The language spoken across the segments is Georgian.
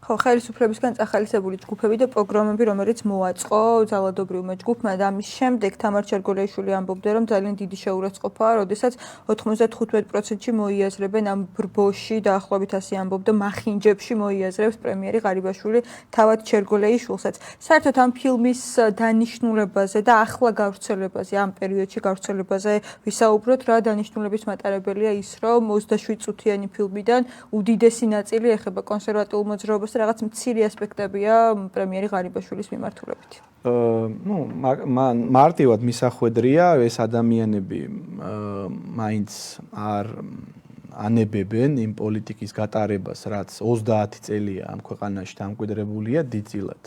ხო, ხელისუფლებისგან წახალისებული ჯგუფები და პროგრამები, რომელიც მოაწყო ძალადობრივმა ჯგუფმა და ამის შემდეგ თამარ ჩერგოლაიშვილი ამბობდა, რომ ძალიან დიდი შეურაცხყოფაა, როდესაც 95%-ში მოიაზრებენ ამ ბრბოში დაახლოებით ასე ამბობდა, მახინჯებში მოიაზრებს პრემიერი ღარიბაშვილი თავად ჩერგოლაიშვილსაც. საერთოდ ამ ფილმის დანიშნულებაზე და ახლა გავრცელებაზე, ამ პერიოდში გავრცელებაზე ვისაუბროთ, რა დანიშნულების მატარებელია ის, რომ 27 წუთიანი ფილმიდან უდიდესი ნაწილი ეხება კონსერვატიულ მოძრაობას რაღაც მცირე ასპექტებია პრემიერი ღარიბაშვილის მიმართულებით. მარტივად მისახვედრია ეს ადამიანები მაინც არ ანებებენ იმ პოლიტიკის გატარებას, რაც 30 წელია ამ ქვეყანაში დამკვიდრებულია დიდწილად.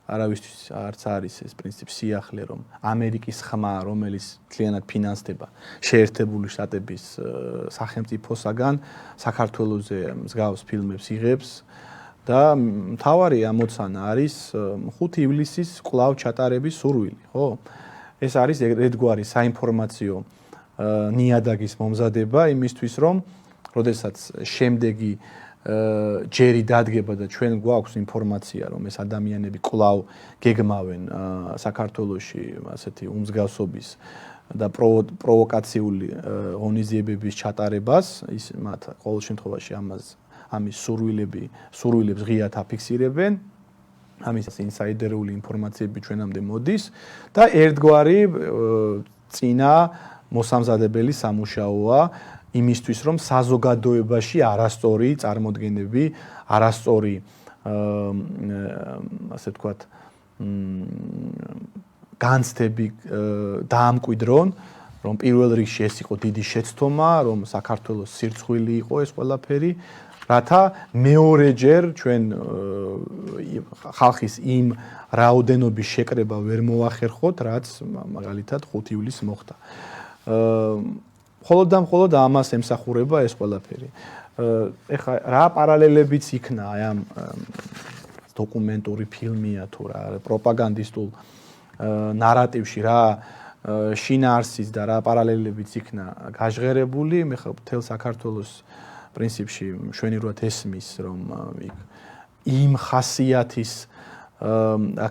არავისთვის არც არის ეს პრინციპი სიახლე, რომ ამერიკის ხმა, რომელიც მთლიანად ფინანსდება შეერთებული შტატების სახელმწიფოსაგან, საქართველოზე მსგავს ფილმებს იღებს და მთავარი ამოცანა არის 5 ივლისის კვლავ ჩატარების სურვილი, ხო? ეს არის ერთგვარი საინფორმაციო ნიადაგის მომზადება იმისთვის, რომ როდესაც შემდეგი ჯერი დადგება და ჩვენ გვაქვს ინფორმაცია, რომ ეს ადამიანები კვლავ გეგმავენ საქართველოში ასეთი უმსგავსობის და პროვოკაციული ღონისძიებების ჩატარებას, ის მათ ყოველ შემთხვევაში ამის სურვილებს ღიად აფიქსირებენ, ამის ინსაიდერული ინფორმაციები ჩვენამდე მოდის და ერთგვარი წინა მოსამზადებელი სამუშაოა იმისთვის, რომ საზოგადოებაში არასწორი წარმოდგენები, არასწორი ასე ვთქვათ განცდები დაამკვიდრონ, რომ პირველ რიგში ეს იყო დიდი შეცდომა, რომ საქართველოს სირცხვილი იყო ეს ყველაფერი, რათა მეორეჯერ ჩვენ ხალხის იმ რაოდენობის შეკრება ვერ მოახერხოთ, რაც მაგალითად 5 ივლისს მოხდა. მხოლოდ და მხოლოდ ამას ემსახურება ეს ყველაფერი. ეხლა რა პარალელებიც იქნა აი ამ დოკუმენტური ფილმია თუ რა პროპაგანდისტულ ნარატივში რა შინაარსის და რა პარალელებიც იქნა გაჟღერებული, მე ხო მთელ საქართველოს პრინციპში მშვენივრად ესმის, რომ იმ ხასიათის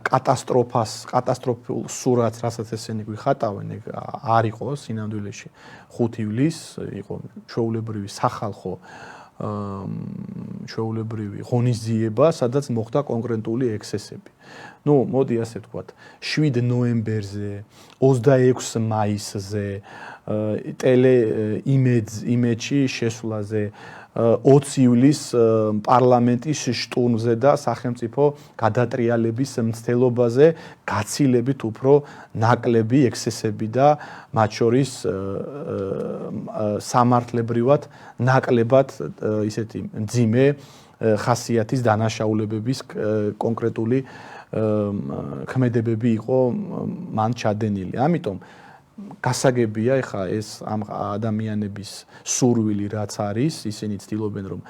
კატასტროფულ სურათს, რასაც ესენი გვიხატავენ, არ იყო სინამდვილეში 5 ივლისს, იყო ჩვეულებრივი სახალხო ჩვეულებრივი ღონისძიება, სადაც მოხდა კონკრეტული ექსესები. მოდი ასე ვთქვათ, 7 ნოემბერზე, 26 მაისზე, ტელე იმეჯში შესვლაზე, 20 ივლისს პარლამენტის შტურმზე და სახელმწიფო გადატრიალების მცდელობაზე გაცილებით უფრო ნაკლები ექსესები და მათ შორის სამართლებრივად ნაკლებად ისეთი მძიმე ხასიათის დანაშაულებების კონკრეტული ქმედებები იყო მან ჩადენილი. ამიტომ გასაგებია ეხა ეს ამ ადამიანების სურვილი რაც არის, ისინი ცდილობენ რომ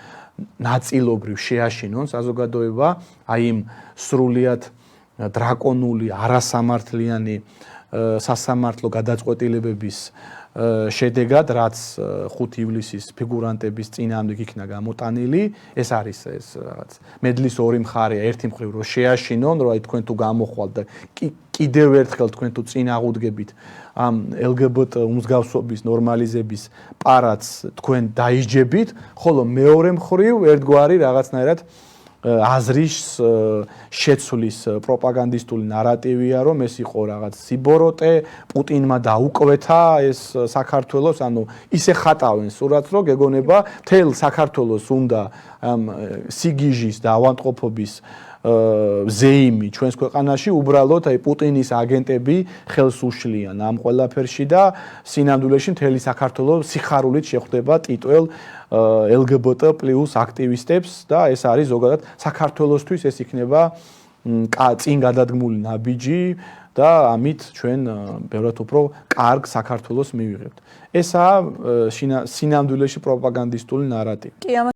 ნაწილობრივ შეაშინონ საზოგადოება აი იმ სრულიად დრაკონული, არასამართლიანი სასამართლო გადაწყვეტილებების შედეგად, რაც 5 ივლისის ფიგურანტების წინააღმდეგ იქნა გამოტანილი, ეს არის ეს რაღაც მედლის ორი მხარეა, ერთი მხრივ რომ შეაშინონ, რომ აი თქვენ თუ გამოხვალთ და კიდევ ერთხელ თქვენ თუ წინ აღუდგებით ამ LGBT უმსგავსობის ნორმალიზების პარადს თქვენ დაიჯებით, ხოლო მეორე მხრივ ერთგვარი რაღაცნაირად აზრის შეცვლის პროპაგანდისტული ნარატივია, რომ ეს იყო რაღაც სიბოროტე, პუტინმა დაუკვეთა ეს საქართველოს, ანუ ისე ხატავენ სურათს, რომ გეგონება მთელ საქართველოს უნდა სიგიჟის და ავადმყოფობის ზეიმი ჩვენს ქვეყანაში უბრალოდ აი პუტინის აგენტები ხელს უშლიან ამ ყველაფერში და სინამდვილეში მთელი საქართველო სიხარულით შეხვდება ტიტველ LGBT+ აქტივისტებს და ეს არის ზოგადად საქართველოსთვის ეს იქნება წინ გადადგმული ნაბიჯი და ამით ჩვენ ბევრად უფრო კარგ საქართველოს მივიღებთ. ესაა სინამდვილეში პროპაგანდისტული ნარატივი.